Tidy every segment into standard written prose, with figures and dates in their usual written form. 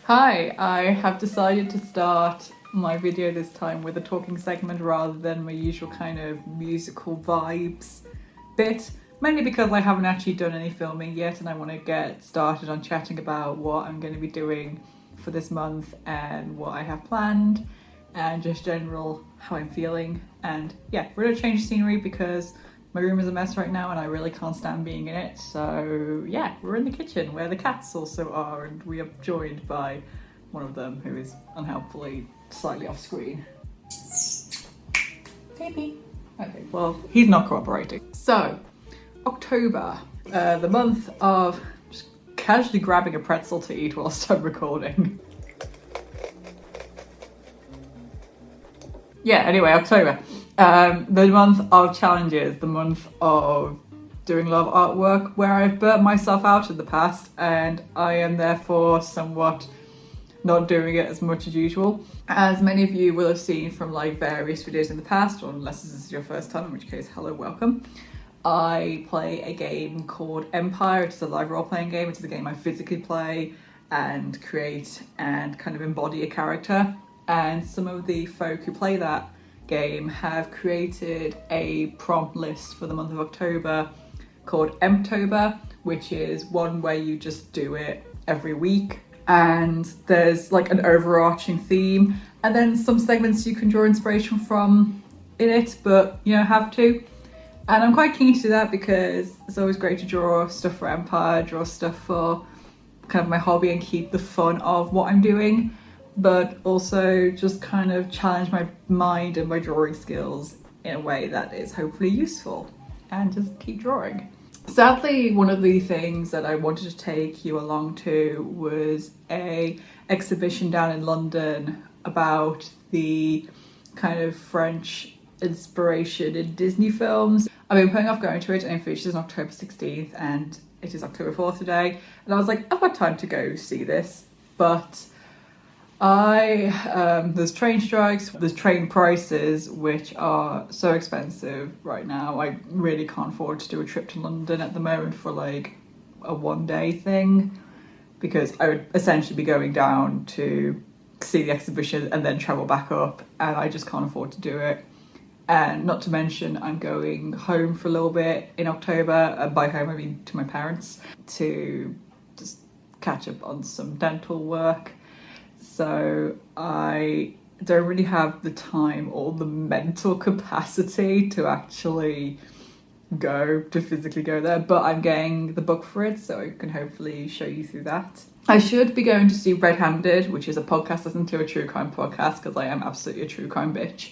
Hi, I have decided to start my video this time with a talking segment rather than my usual kind of musical vibes bit, mainly because I haven't actually done any filming yet and I want to get started on chatting about what I'm going to be doing for this month and what I have planned and just general how I'm feeling. And yeah, we're going to change scenery because my room is a mess right now and I really can't stand being in it. So yeah, we're in the kitchen where the cats also are, and we are joined by one of them who is unhelpfully slightly off screen. Baby. Okay, well, he's not cooperating. So, October, the month of just casually grabbing a pretzel to eat whilst I'm recording. Yeah, anyway, October. The month of challenges, the month of doing a lot of artwork where I've burnt myself out in the past and I am therefore somewhat not doing it as much as usual. As many of you will have seen from like various videos in the past, or unless this is your first time, in which case, hello, welcome. I play a game called Empire. It's a live role-playing game. It's a game I physically play and create and kind of embody a character. And some of the folk who play that game have created a prompt list for the month of October called Emptober, which is one where you just do it every week. And there's like an overarching theme and then some segments you can draw inspiration from in it, but you don't have to. And I'm quite keen to do that because it's always great to draw stuff for Empire, draw stuff for kind of my hobby and keep the fun of what I'm doing, but also just kind of challenge my mind and my drawing skills in a way that is hopefully useful and just keep drawing. Sadly, one of the things that I wanted to take you along to was a exhibition down in London about the kind of French inspiration in Disney films. I've been putting off going to it, and it finishes on October 16th and it is October 4th today, and I was like, I've got time to go see this, but there's train strikes, there's train prices which are so expensive right now. I really can't afford to do a trip to London at the moment for like a one-day thing, because I would essentially be going down to see the exhibition and then travel back up, and I just can't afford to do it. And not to mention I'm going home for a little bit in October, and by home I mean to my parents, to just catch up on some dental work. So I don't really have the time or the mental capacity to actually physically go there, but I'm getting the book for it, so I can hopefully show you through that. I should be going to see Red Handed, which is a podcast listening to a true crime podcast, because I am absolutely a true crime bitch.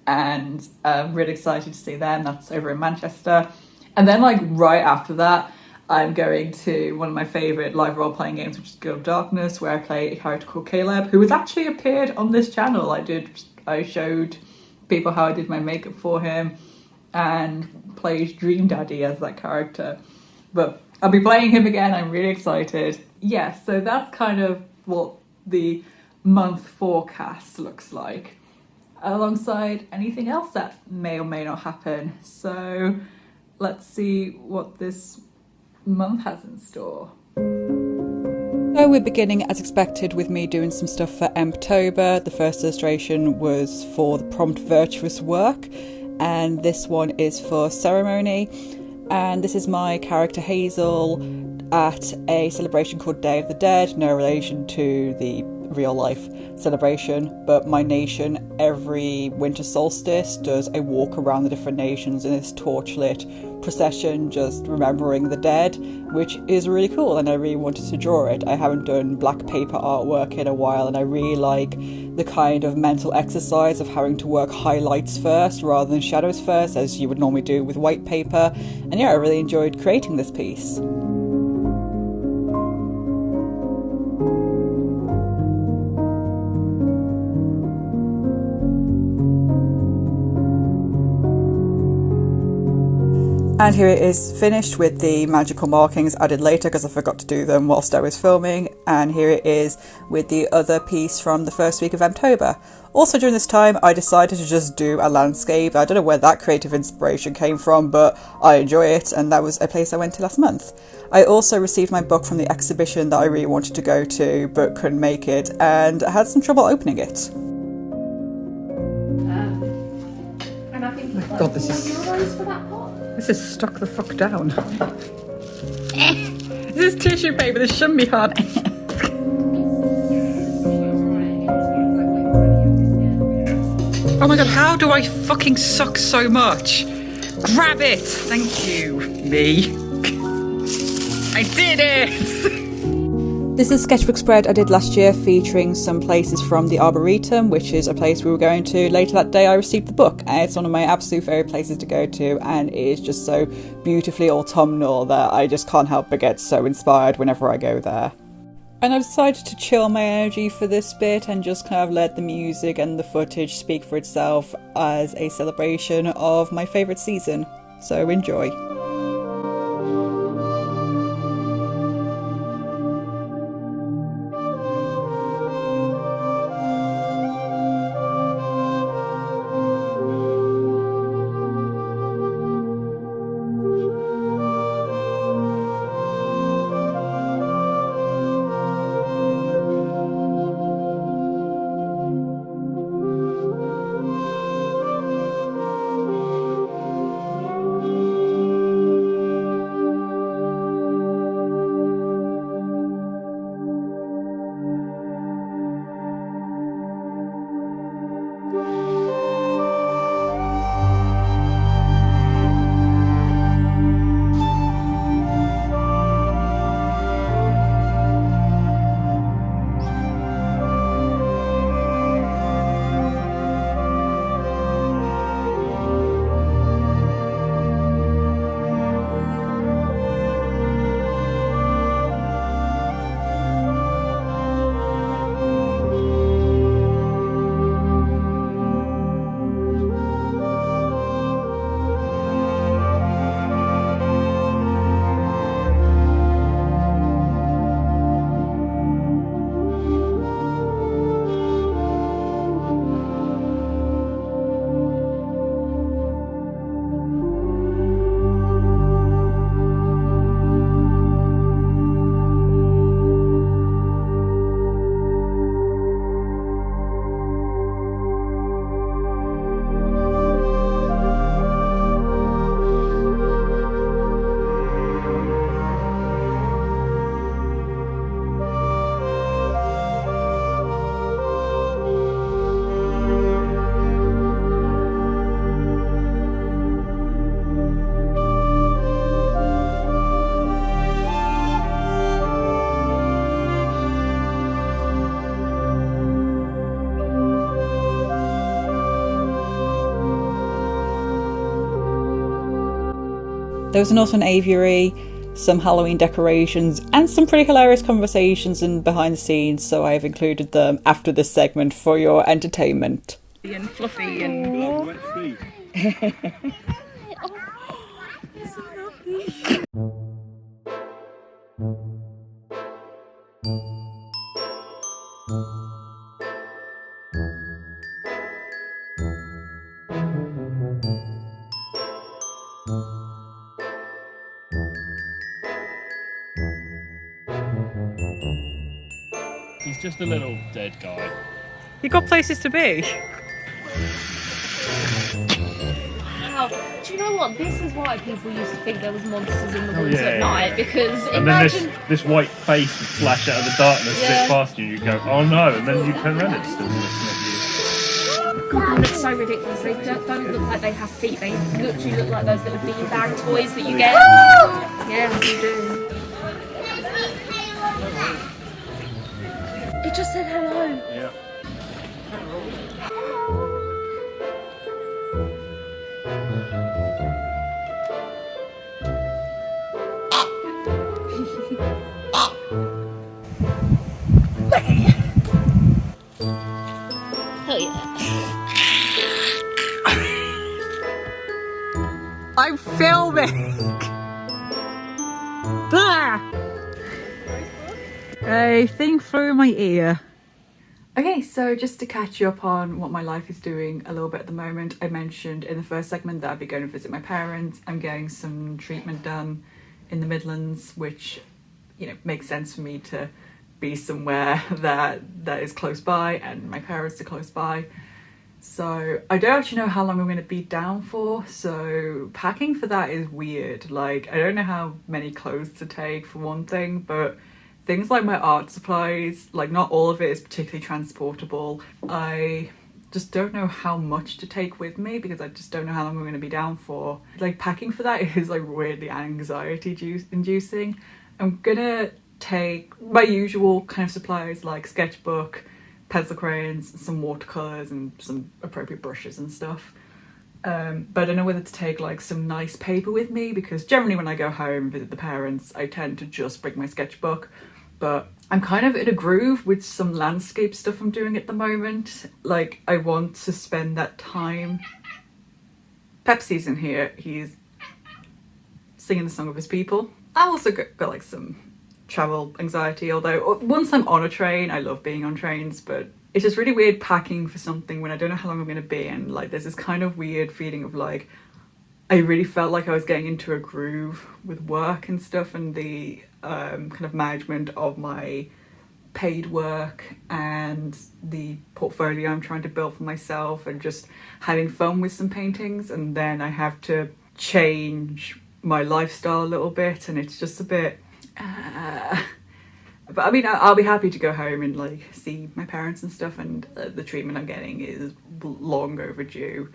And I'm really excited to see them. That's over in Manchester. And then like right after that, I'm going to one of my favourite live role-playing games, which is Guild of Darkness, where I play a character called Caleb, who has actually appeared on this channel. I showed people how I did my makeup for him and played Dream Daddy as that character. But I'll be playing him again. I'm really excited. Yeah, so that's kind of what the month forecast looks like, alongside anything else that may or may not happen. So let's see what this month has in store. So we're beginning as expected with me doing some stuff for Emptober. The first illustration was for the prompt Virtuous Work, and this one is for Ceremony. And this is my character Hazel at a celebration called Day of the Dead, no relation to the real life celebration, but my nation every winter solstice does a walk around the different nations in this torchlit procession, just remembering the dead, which is really cool, and I really wanted to draw it. I haven't done black paper artwork in a while, and I really like the kind of mental exercise of having to work highlights first rather than shadows first, as you would normally do with white paper. And yeah, I really enjoyed creating this piece. And here it is finished with the magical markings added later because I forgot to do them whilst I was filming. And here it is with the other piece from the first week of October. Also during this time I decided to just do a landscape. I don't know where that creative inspiration came from, but I enjoy it, and that was a place I went to last month. I also received my book from the exhibition that I really wanted to go to but couldn't make it, and I had some trouble opening it. And I think Oh God, this is stuck the fuck down. This is tissue paper, this shouldn't be hard. Oh my God, how do I fucking suck so much? Grab it! Thank you, me. I did it! This is a sketchbook spread I did last year featuring some places from the Arboretum, which is a place we were going to later that day I received the book. And it's one of my absolute favourite places to go to, and it is just so beautifully autumnal that I just can't help but get so inspired whenever I go there. And I decided to chill my energy for this bit and just kind of let the music and the footage speak for itself as a celebration of my favourite season. So enjoy. There was also an aviary, some Halloween decorations, and some pretty hilarious conversations and behind the scenes, so I have included them after this segment for your entertainment. And fluffy and... It's so lovely. He's just a little dead guy. You got places to be. Wow. Do you know what? This is why people used to think there was monsters in the woods at night, because and imagine... then this white face would flash out of the darkness a bit past you, you go, oh no, and then you turn around and it's still looking at you. God, they look so ridiculous. They don't look like they have feet. They literally look like those little beanbag toys that you get. Yeah, you do. It just said hello. Yeah. Hell yeah. I'm filming! A thing flew in my ear. Okay, so just to catch you up on what my life is doing a little bit at the moment, I mentioned in the first segment that I'd be going to visit my parents. I'm getting some treatment done in the Midlands, which, you know, makes sense for me to be somewhere that is close by, and my parents are close by. So I don't actually know how long I'm going to be down for, so packing for that is weird. Like, I don't know how many clothes to take for one thing, but things like my art supplies, like not all of it is particularly transportable. I just don't know how much to take with me because I just don't know how long I'm going to be down for. Like, packing for that is like weirdly anxiety inducing. I'm gonna take my usual kind of supplies like sketchbook, pencil crayons, some watercolors, and some appropriate brushes and stuff. But I don't know whether to take like some nice paper with me because generally when I go home and visit the parents, I tend to just bring my sketchbook. But I'm kind of in a groove with some landscape stuff I'm doing at the moment. Like, I want to spend that time. Pepsi's in here. He's singing the song of his people. I also got like some travel anxiety, although once I'm on a train, I love being on trains, but it's just really weird packing for something when I don't know how long I'm going to be, and like there's this kind of weird feeling of like I really felt like I was getting into a groove with work and stuff, and the kind of management of my paid work and the portfolio I'm trying to build for myself, and just having fun with some paintings. And then I have to change my lifestyle a little bit, and it's just a bit but I mean, I'll be happy to go home and like see my parents and stuff, and the treatment I'm getting is long overdue.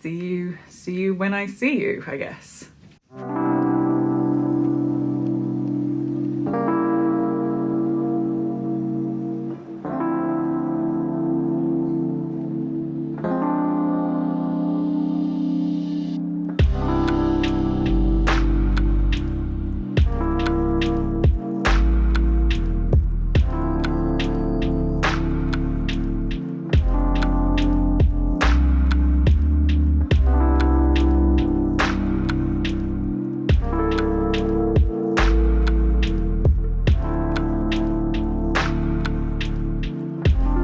See you when I see you, I guess.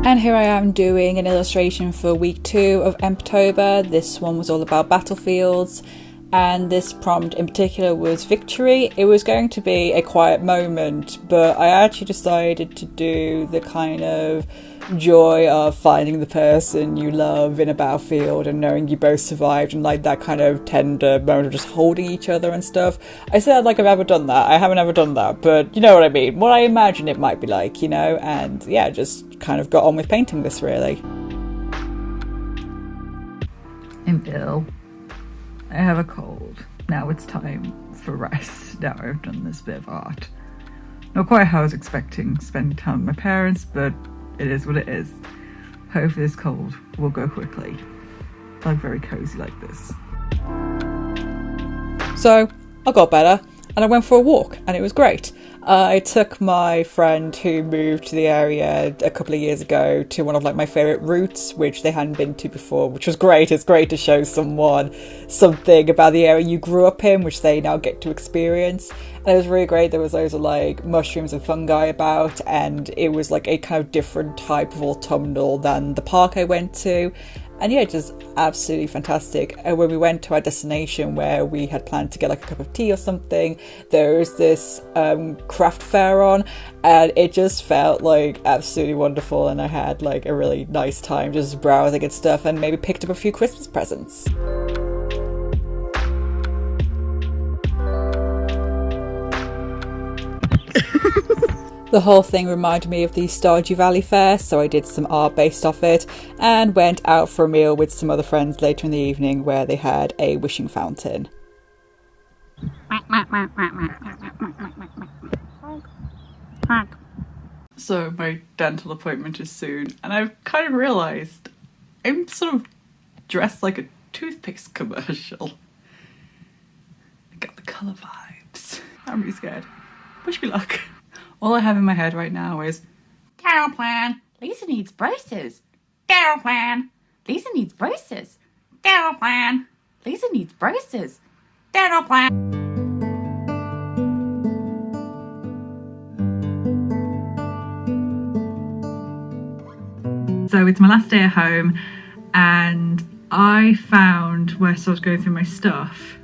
And here I am doing an illustration for week 2 of Emptober. This one was all about battlefields, and this prompt in particular was victory. It was going to be a quiet moment, but I actually decided to do the kind of joy of finding the person you love in a battlefield and knowing you both survived, and like that kind of tender moment of just holding each other and stuff. I said like I've ever done that. I haven't ever done that, but you know what I mean. What I imagine it might be like, you know, and yeah, just kind of got on with painting this really. I'm ill. I have a cold. Now it's time for rest. Now I've done this bit of art. Not quite how I was expecting spending time with my parents, but it is what it is. Hopefully this cold will go quickly. I like very cozy like this. So I got better and I went for a walk and it was great. I took my friend who moved to the area a couple of years ago to one of like my favourite routes, which they hadn't been to before, which was great. It's great to show someone something about the area you grew up in, which they now get to experience. And it was really great. There was loads of like mushrooms and fungi about, and it was like a kind of different type of autumnal than the park I went to. And yeah, just absolutely fantastic. And when we went to our destination where we had planned to get like a cup of tea or something, there was this craft fair on, and it just felt like absolutely wonderful. And I had like a really nice time just browsing and stuff, and maybe picked up a few Christmas presents. The whole thing reminded me of the Stardew Valley Fair, so I did some art based off it and went out for a meal with some other friends later in the evening where they had a wishing fountain. So my dental appointment is soon, and I've kind of realised I'm sort of dressed like a toothpaste commercial. I got the colour vibes. I'm really scared. Wish me luck. All I have in my head right now is dental plan. Lisa needs braces. Dental plan. Lisa needs braces. Dental plan. Lisa needs braces. Dental plan. So it's my last day at home and I found, whilst I was going through my stuff,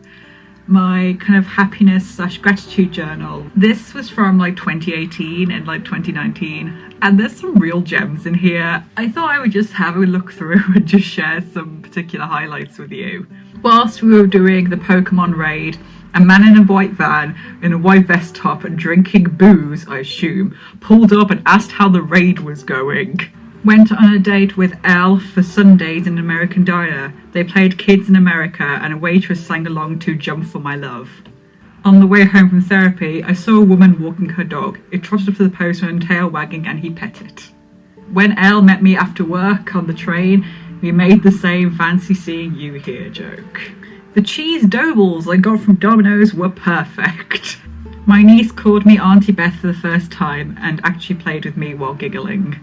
my kind of happiness / gratitude journal. This was from like 2018 and like 2019 and there's some real gems in here. I thought I would just have a look through and just share some particular highlights with you. Whilst we were doing the Pokemon raid, a man in a white van, in a white vest top and drinking booze, I assume, pulled up and asked how the raid was going. Went on a date with Elle for Sundays in an American diner. They played Kids in America and a waitress sang along to Jump for My Love. On the way home from therapy, I saw a woman walking her dog. It trotted up to the postman, tail wagging, and he pet it. When Elle met me after work on the train, we made the same fancy seeing you here joke. The cheese doughballs I got from Domino's were perfect. My niece called me Auntie Beth for the first time and actually played with me while giggling.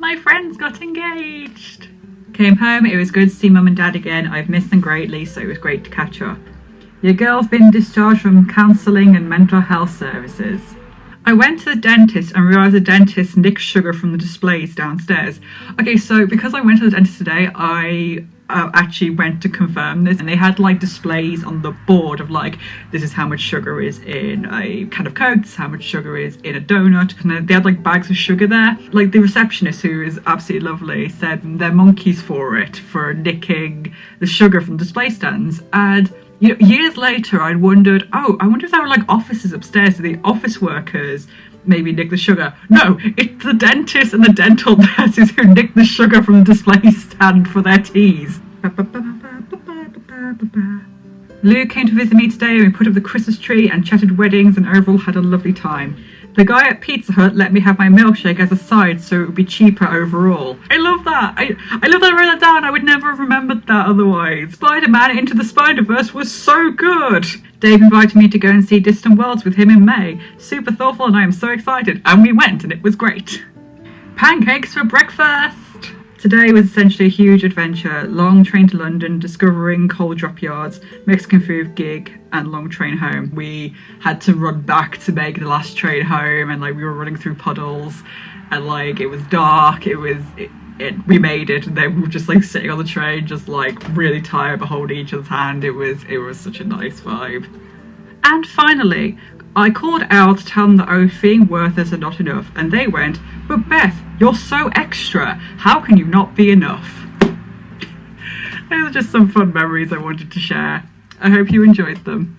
My friends got engaged. Came home, it was good to see mum and dad again. I've missed them greatly, so it was great to catch up. Your girl's been discharged from counselling and mental health services. I went to the dentist and realised the dentist nicked sugar from the displays downstairs. Okay, so because I went to the dentist today, I actually went to confirm this, and they had like displays on the board of like, this is how much sugar is in a can of Coke, this is how much sugar is in a donut, and they had like bags of sugar there. Like the receptionist, who is absolutely lovely, said they're monkeys for it, for nicking the sugar from display stands. And you know, years later I wondered, oh, I wonder if there were like offices upstairs, so the office workers maybe nick the sugar. No, it's the dentist and the dental nurses who nick the sugar from the display stand for their teas. Lou came to visit me today and we put up the Christmas tree and chatted weddings and overall had a lovely time. The guy at Pizza Hut let me have my milkshake as a side so it would be cheaper overall. I love that. I love that I wrote that down. I would never have remembered that otherwise. Spider-Man Into the Spider-Verse was so good. Dave invited me to go and see Distant Worlds with him in May. Super thoughtful and I am so excited. And we went and it was great. Pancakes for breakfast. Today was essentially a huge adventure. Long train to London, discovering coal drop yards, Mexican food gig, and long train home. We had to run back to make the last train home, and like we were running through puddles, and like it was dark. We made it, and then we were just like sitting on the train, just like really tired, but holding each other's hand. It was such a nice vibe. And finally, I called out to tell them that I was feeling worthless and not enough, and they went, "But Beth, you're so extra. How can you not be enough?" Those are just some fun memories I wanted to share. I hope you enjoyed them.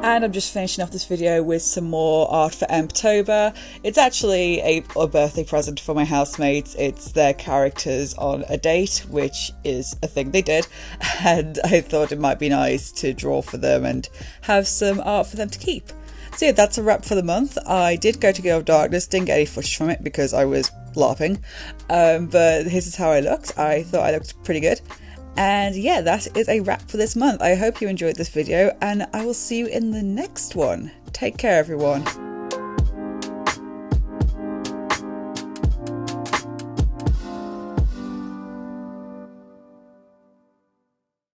And I'm just finishing off this video with some more art for Emptober. It's actually a birthday present for my housemates. It's their characters on a date, which is a thing they did. And I thought it might be nice to draw for them and have some art for them to keep. So yeah, that's a wrap for the month. I did go to Girl of Darkness, didn't get any footage from it because I was LARPing. But this is how I looked. I thought I looked pretty good. And yeah, that is a wrap for this month. I hope you enjoyed this video and I will see you in the next one. Take care, everyone.